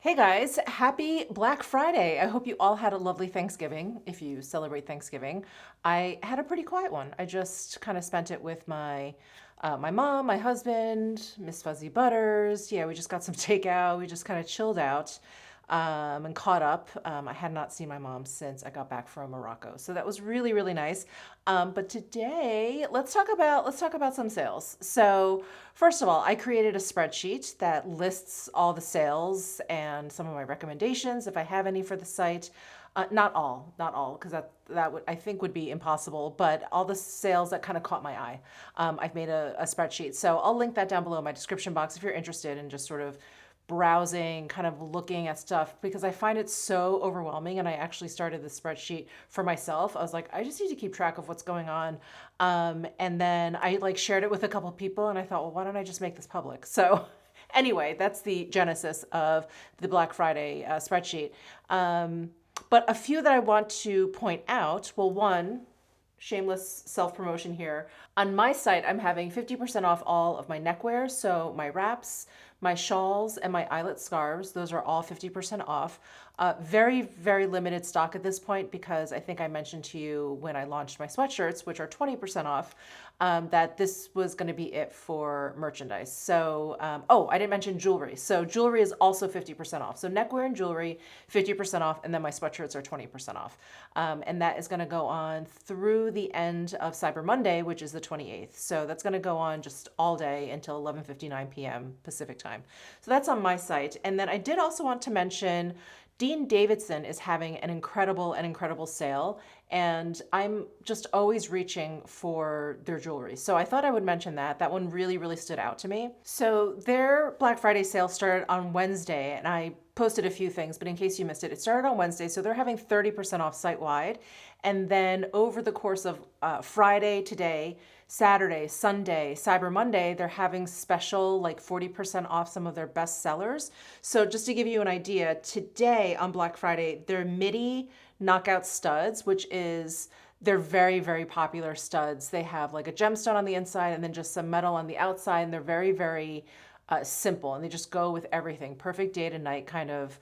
Hey guys, happy Black Friday. I hope you all had a lovely Thanksgiving if you celebrate Thanksgiving. I had a pretty quiet one. I just kind of spent it with my mom, my husband, Miss Fuzzy Butters. Yeah, we just got some takeout. We just kind of chilled out and caught up. I had not seen my mom since I got back from Morocco, so that was really really nice. But today, let's talk about some sales. So first of all, I created a spreadsheet that lists all the sales and some of my recommendations if I have any for the site. Not all, because that would I think would be impossible. But all the sales that kind of caught my eye, I've made a spreadsheet. So I'll link that down below in my description box if you're interested in just sort of browsing, kind of looking at stuff because I find it so overwhelming. And I actually started the spreadsheet for myself. I was like, I just need to keep track of what's going on. And then I like shared it with a couple people and I thought, well, why don't I just make this public? So anyway, that's the genesis of the Black Friday spreadsheet. But a few that I want to point out, well, one, shameless self promotion here. On my site, I'm having 50% off all of my neckwear. So my wraps, my shawls, and my eyelet scarves, those are all 50% off. Very, very limited stock at this point because I think I mentioned to you when I launched my sweatshirts, which are 20% off, that this was going to be it for merchandise. So, oh, I didn't mention jewelry. So jewelry is also 50% off. So neckwear and jewelry, 50% off, and then my sweatshirts are 20% off. And that is going to go on through the end of Cyber Monday, which is the 28th. So that's going to go on just all day until 11:59 p.m. Pacific time. So that's on my site. And then I did also want to mention Dean Davidson is having an incredible sale, and I'm just always reaching for their jewelry. So I thought I would mention that. That one really, really stood out to me. So their Black Friday sale started on Wednesday, and I posted a few things, but in case you missed it, it started on Wednesday. So they're having 30% off site wide. And then over the course of Friday, today, Saturday, Sunday, Cyber Monday, they're having special like 40% off some of their best sellers. So just to give you an idea, today on Black Friday, their midi knockout studs, which is they're very, very popular studs. They have like a gemstone on the inside and then just some metal on the outside. And they're very, very simple and they just go with everything. Perfect day to night kind of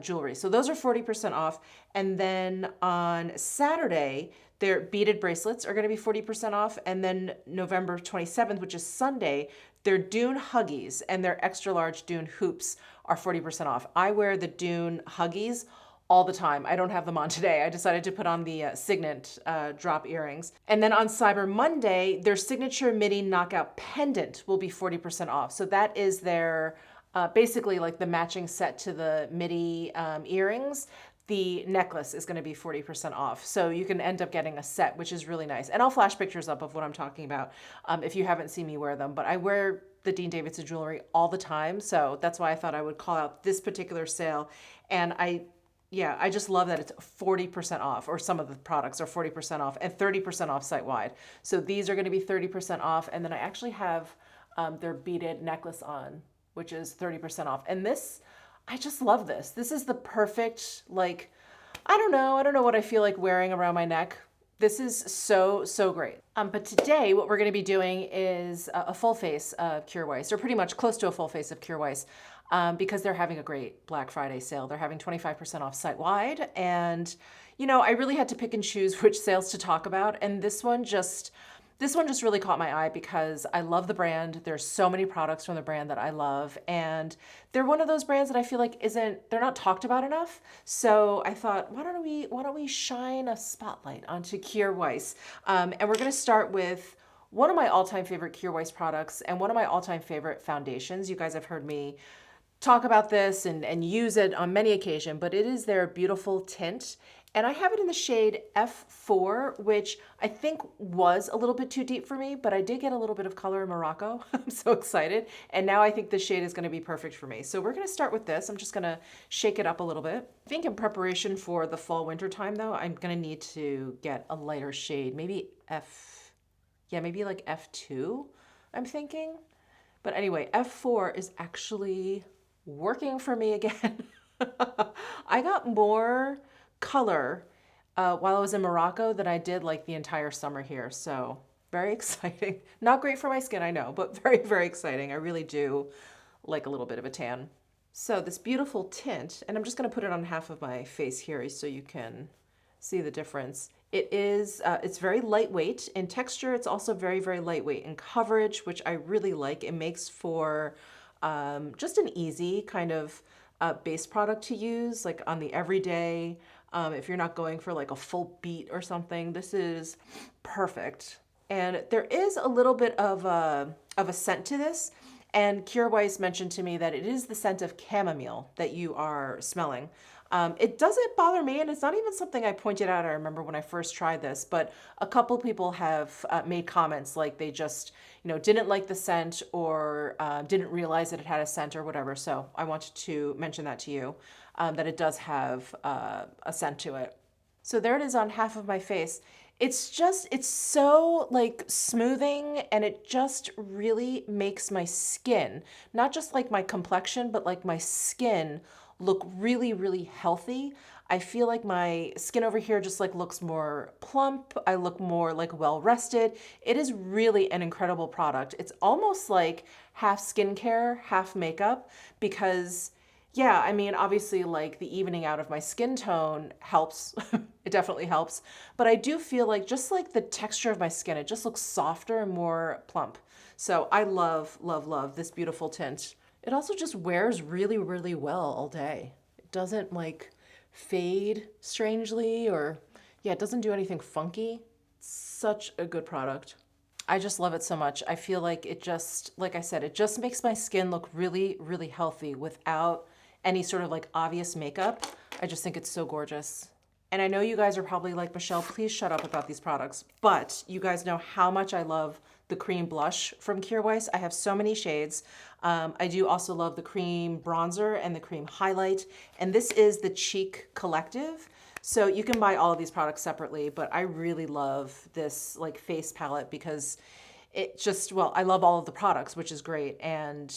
jewelry. So those are 40% off. And then on Saturday, their beaded bracelets are going to be 40% off. And then November 27th, which is Sunday, their Dune Huggies and their extra large Dune hoops are 40% off. I wear the Dune Huggies all the time. I don't have them on today. I decided to put on the Signet drop earrings. And then on Cyber Monday, their signature midi knockout pendant will be 40% off. So that is their basically like the matching set to the midi earrings. The necklace is going to be 40% off. So you can end up getting a set, which is really nice. And I'll flash pictures up of what I'm talking about if you haven't seen me wear them. But I wear the Dean Davidson jewelry all the time. So that's why I thought I would call out this particular sale. And I just love that it's 40% off, or some of the products are 40% off and 30% off site wide. So these are going to be 30% off. And then I actually have their beaded necklace on, which is 30% off. And this, I just love this. This is the perfect, like, I don't know what I feel like wearing around my neck. This is so, so great. But today, what we're going to be doing is a full face of Kjær Weis, or pretty much close to a full face of Kjær Weis, because they're having a great Black Friday sale. They're having 25% off site wide. And, I really had to pick and choose which sales to talk about. And this one just really caught my eye because I love the brand. There's so many products from the brand that I love. And they're one of those brands that I feel like they're not talked about enough. So I thought, why don't we shine a spotlight onto Kjær Weis? And we're going to start with one of my all-time favorite Kjær Weis products and one of my all-time favorite foundations. You guys have heard me talk about this and use it on many occasions, but it is their beautiful tint. And I have it in the shade F4, which I think was a little bit too deep for me, but I did get a little bit of color in Morocco. I'm so excited. And now I think this shade is going to be perfect for me. So we're going to start with this. I'm just going to shake it up a little bit. I think in preparation for the fall winter time though, I'm going to need to get a lighter shade, maybe maybe like F2, I'm thinking. But anyway, F4 is actually working for me again. I got more color while I was in Morocco than I did like the entire summer here. So very exciting. Not great for my skin, I know, but very, very exciting. I really do like a little bit of a tan. So this beautiful tint, and I'm just going to put it on half of my face here so you can see the difference. It's very lightweight in texture. It's also very, very lightweight in coverage, which I really like. It makes for just an easy kind of base product to use, like on the everyday. If you're not going for like a full beat or something, this is perfect. And there is a little bit of a scent to this. And Kira Weiss mentioned to me that it is the scent of chamomile that you are smelling. It doesn't bother me, and it's not even something I pointed out. I remember when I first tried this, but a couple people have made comments like they just, didn't like the scent or didn't realize that it had a scent or whatever. So I wanted to mention that to you, that it does have a scent to it. So there it is on half of my face. It's so like smoothing, and it just really makes my skin, not just like my complexion, but like my skin look really, really healthy. I feel like my skin over here just like looks more plump. I look more like well rested. It is really an incredible product. It's almost like half skincare, half makeup, because yeah, I mean, obviously, like the evening out of my skin tone helps. It definitely helps. But I do feel like just like the texture of my skin, it just looks softer and more plump. So I love, love, love this beautiful tint. It also just wears really, really well all day. It doesn't like fade strangely, or yeah, it doesn't do anything funky. It's such a good product. I just love it so much. I feel like it just, like I said, it just makes my skin look really, really healthy without any sort of like obvious makeup. I just think it's so gorgeous. And I know you guys are probably like, Michelle, please shut up about these products. But you guys know how much I love the cream blush from Kira Weiss. I have so many shades. I do also love the cream bronzer and the cream highlight. And this is the Cheek Collective. So you can buy all of these products separately, but I really love this like face palette because it just, well, I love all of the products, which is great. And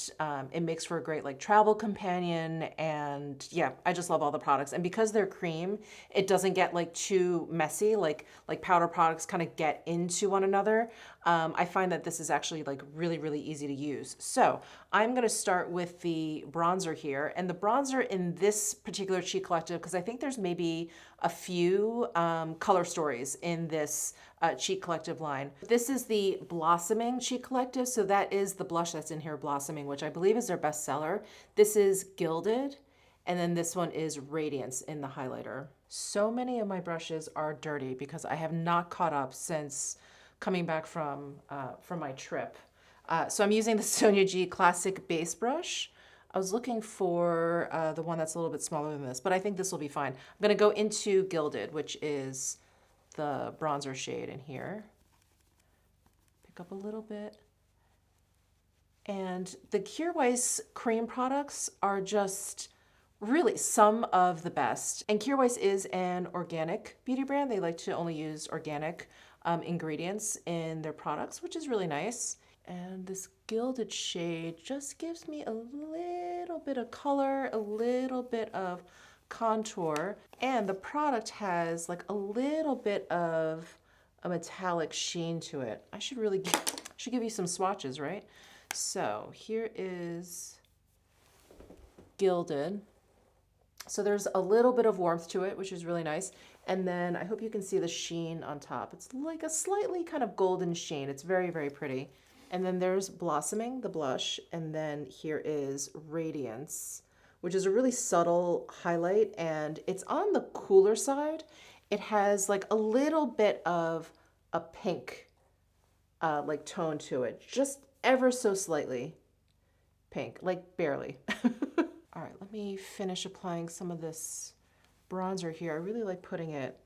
it makes for a great like travel companion. And yeah, I just love all the products. And because they're cream, it doesn't get like too messy, like powder products kind of get into one another. I find that this is actually like really, really easy to use. So I'm going to start with the bronzer here. And the bronzer in this particular Cheek Collective, because I think there's maybe a few color stories in this Cheek Collective line. This is the Blossoming Cheek Collective. So that is the blush that's in here, Blossoming, which I believe is their bestseller. This is Gilded. And then this one is Radiance in the highlighter. So many of my brushes are dirty because I have not caught up since coming back from my trip. So I'm using the Sonia G Classic Base Brush. I was looking for the one that's a little bit smaller than this, but I think this will be fine. I'm gonna go into Gilded, which is the bronzer shade in here. Pick up a little bit. And the Kira Weiss cream products are just really some of the best. And Kira Weiss is an organic beauty brand. They like to only use organic ingredients in their products, which is really nice. And this Gilded shade just gives me a little bit of color, a little bit of contour, and the product has like a little bit of a metallic sheen to it. I should really should give you some swatches, right? So here is Gilded. So there's a little bit of warmth to it, which is really nice. And then I hope you can see the sheen on top. It's like a slightly kind of golden sheen. It's very, very pretty. And then there's Blossoming, the blush. And then here is Radiance, which is a really subtle highlight. And it's on the cooler side. It has like a little bit of a pink like tone to it. Just ever so slightly pink, like barely. All right, let me finish applying some of this bronzer here. I really like putting it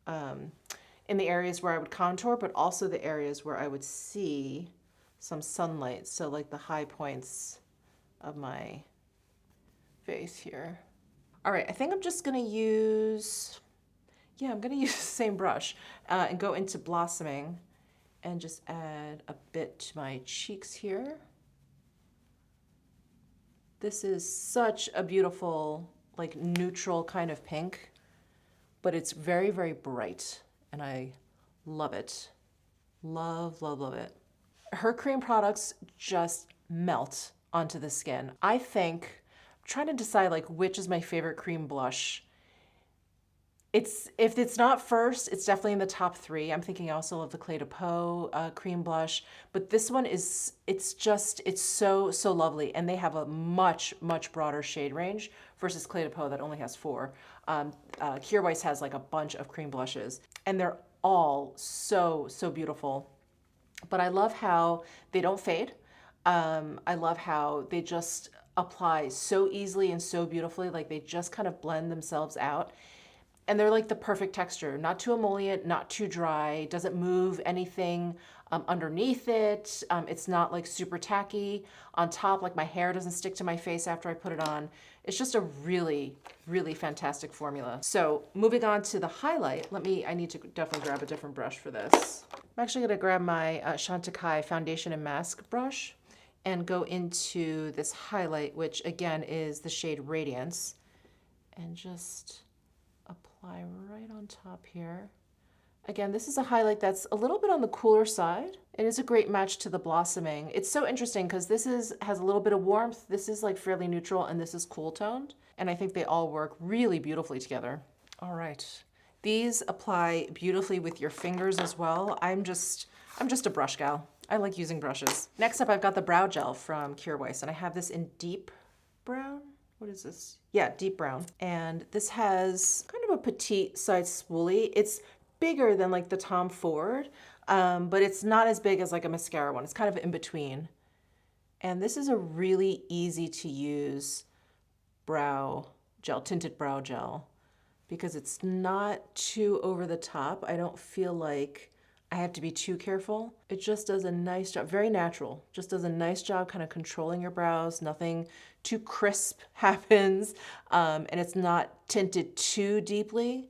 in the areas where I would contour, but also the areas where I would see some sunlight. So like the high points of my face here. All right, I think I'm just gonna use, yeah, I'm gonna use the same brush and go into Blossoming and just add a bit to my cheeks here. This is such a beautiful, like neutral kind of pink, but it's very, very bright and I love it. Love, love, love it. Her cream products just melt onto the skin. I think trying to decide like which is my favorite cream blush. If it's not first, it's definitely in the top three. I'm thinking also of the Clé de Peau cream blush, but this one is it's so lovely, and they have a much broader shade range versus Clé de Peau that only has four. Kjaer Weis has like a bunch of cream blushes, and they're all so beautiful. But I love how they don't fade. I love how they just apply so easily and so beautifully, like they just kind of blend themselves out. And they're like the perfect texture, not too emollient, not too dry, doesn't move anything underneath it. It's not like super tacky on top, like my hair doesn't stick to my face after I put it on. It's just a really fantastic formula. So moving on to the highlight, I need to definitely grab a different brush for this. I'm actually gonna grab my Chantecaille foundation and mask brush and go into this highlight, which again is the shade Radiance, and just apply right on top here. Again, this is a highlight that's a little bit on the cooler side. It is a great match to the blossoming. It's so interesting because has a little bit of warmth. This is like fairly neutral, and this is cool toned. And I think they all work really beautifully together. All right. These apply beautifully with your fingers as well. I'm just a brush gal. I like using brushes. Next up, I've got the brow gel from Kjaer Weis, and I have this in deep brown. What is this? Yeah, deep brown. And this has kind of a petite side spoolie. It's bigger than like the Tom Ford, but it's not as big as like a mascara one. It's kind of in between. And this is a really easy to use brow gel, tinted brow gel, because it's not too over the top. I don't feel like I have to be too careful. It just does a nice job, very natural, just does a nice job kind of controlling your brows. Nothing too crisp happens, and it's not tinted too deeply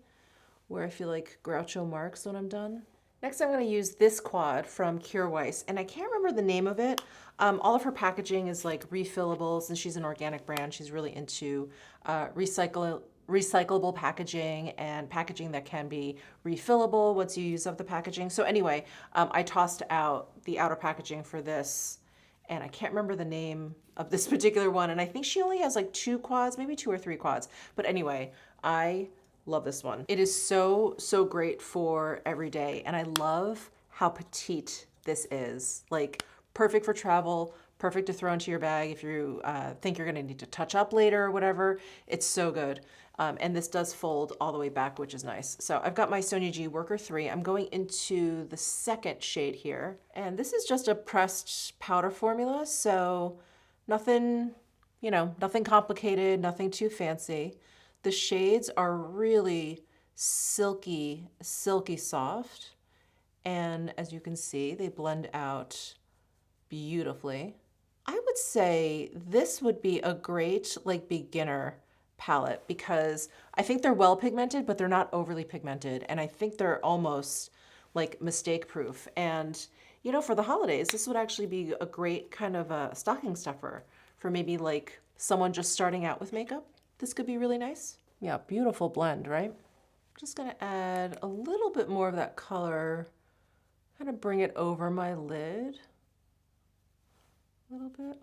where I feel like Groucho Marx when I'm done. Next, I'm going to use this quad from Kjaer Weis, and I can't remember the name of it. All of her packaging is like refillables, and she's an organic brand. She's really into recyclable packaging and packaging that can be refillable once you use up the packaging. So anyway, I tossed out the outer packaging for this, and I can't remember the name of this particular one, and I think she only has like 2 quads, maybe 2 or 3 quads. But anyway, I love this one. It is so great for every day, and I love how petite this is. Like perfect for travel, perfect to throw into your bag if you think you're gonna need to touch up later or whatever. It's so good. And this does fold all the way back, which is nice. So I've got my Sonia G Worker 3. I'm going into the second shade here. And this is just a pressed powder formula, so nothing, nothing complicated, nothing too fancy. The shades are really silky soft. And as you can see, they blend out beautifully. I would say this would be a great like beginner palette because I think they're well pigmented, but they're not overly pigmented. And I think they're almost like mistake proof. And for the holidays, this would actually be a great kind of a stocking stuffer for maybe like someone just starting out with makeup. This could be really nice. Yeah, beautiful blend, right? Just gonna add a little bit more of that color, kind of bring it over my lid a little bit.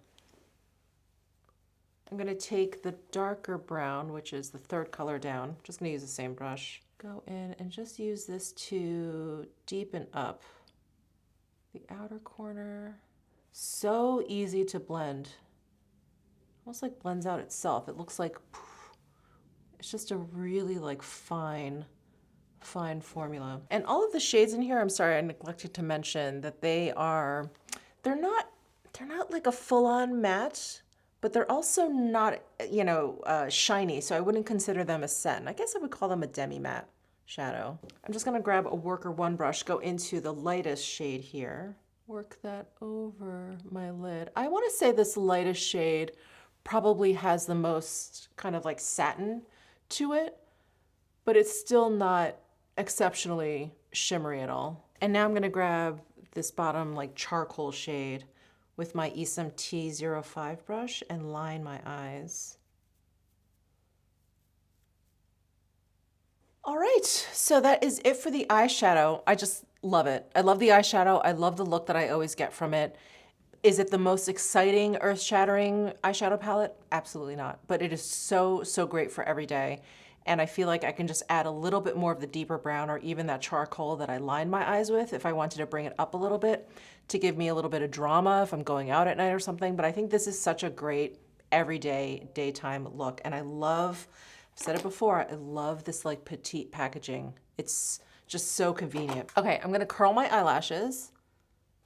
I'm gonna take the darker brown, which is the third color down. Just gonna use the same brush. Go in and just use this to deepen up the outer corner. So easy to blend. Almost like blends out itself. It looks like it's just a really like fine formula. And all of the shades in here, I'm sorry, I neglected to mention that they're not like a full-on matte, but they're also not, shiny, so I wouldn't consider them a satin. I guess I would call them a demi-matte shadow. I'm just gonna grab a Worker 1 brush, go into the lightest shade here, work that over my lid. I wanna say this lightest shade probably has the most kind of like satin to it, but it's still not exceptionally shimmery at all. And now I'm gonna grab this bottom like charcoal shade with my Esom T05 brush and line my eyes. All right, so that is it for the eyeshadow. I just love it. I love the eyeshadow. I love the look that I always get from it. Is it the most exciting, earth-shattering eyeshadow palette? Absolutely not. But it is so, so great for every day. And I feel like I can just add a little bit more of the deeper brown or even that charcoal that I line my eyes with if I wanted to bring it up a little bit to give me a little bit of drama if I'm going out at night or something. But I think this is such a great everyday, daytime look. And I love, I've said it before, I love this like petite packaging. It's just so convenient. Okay, I'm gonna curl my eyelashes.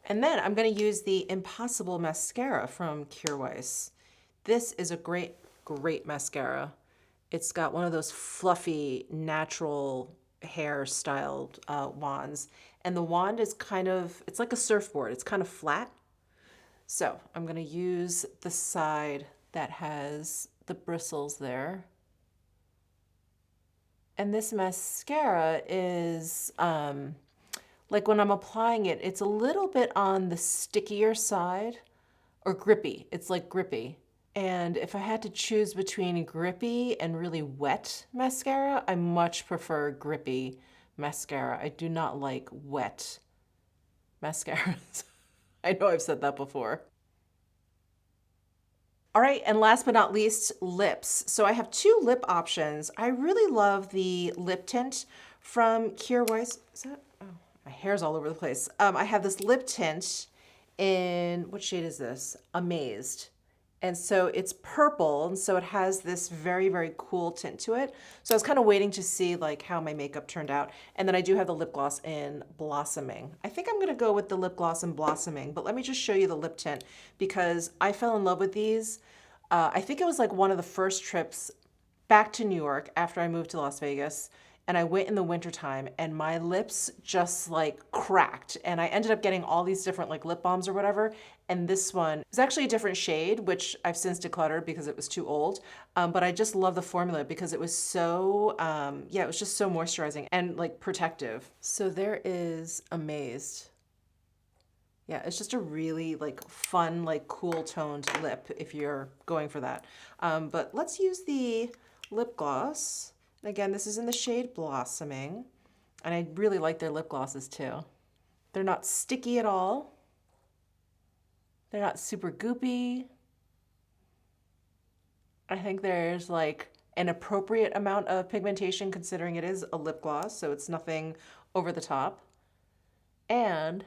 And then I'm going to use the Impossible mascara from Pkwy. This is a great, great mascara. It's got one of those fluffy, natural hair styled wands. And the wand is kind of, it's like a surfboard. It's kind of flat. So I'm going to use the side that has the bristles there. And this mascara is, like when I'm applying it, it's a little bit on the stickier side, or grippy. It's like grippy. And if I had to choose between grippy and really wet mascara, I much prefer grippy mascara. I do not like wet mascaras. I know I've said that before. All right, and last but not least, lips. So I have two lip options. I really love the lip tint from Pkwy. Is that? Oh. My hair's all over the place. I have this lip tint in, what shade is this? Amazed. And so it's purple, and so it has this very, very cool tint to it. So I was kind of waiting to see like how my makeup turned out. And then I do have the lip gloss in Blossoming. I think I'm gonna go with the lip gloss in Blossoming, but let me just show you the lip tint because I fell in love with these. I think it was like one of the first trips back to New York after I moved to Las Vegas. And I went in the wintertime and my lips just like cracked. And I ended up getting all these different like lip balms or whatever. And this one is actually a different shade, which I've since decluttered because it was too old. But I just love the formula because it was so, yeah, it was just so moisturizing and like protective. So there is Amazed. Yeah, it's just a really like fun, like cool toned lip if you're going for that. But let's use the lip gloss. Again, this is in the shade Blossoming, and I really like their lip glosses too. They're not sticky at all. They're not super goopy. I think there's like an appropriate amount of pigmentation considering it is a lip gloss, so it's nothing over the top. And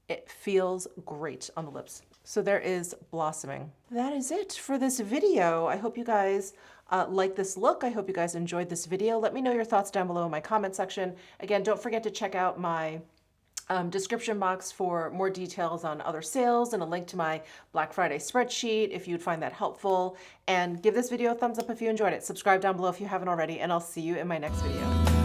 it feels great on the lips. So there is Blossoming. That is it for this video. I hope you guys like this look. I hope you guys enjoyed this video. Let me know your thoughts down below in my comment section. Again, don't forget to check out my description box for more details on other sales and a link to my Black Friday spreadsheet if you'd find that helpful. And give this video a thumbs up if you enjoyed it. Subscribe down below if you haven't already, and I'll see you in my next video.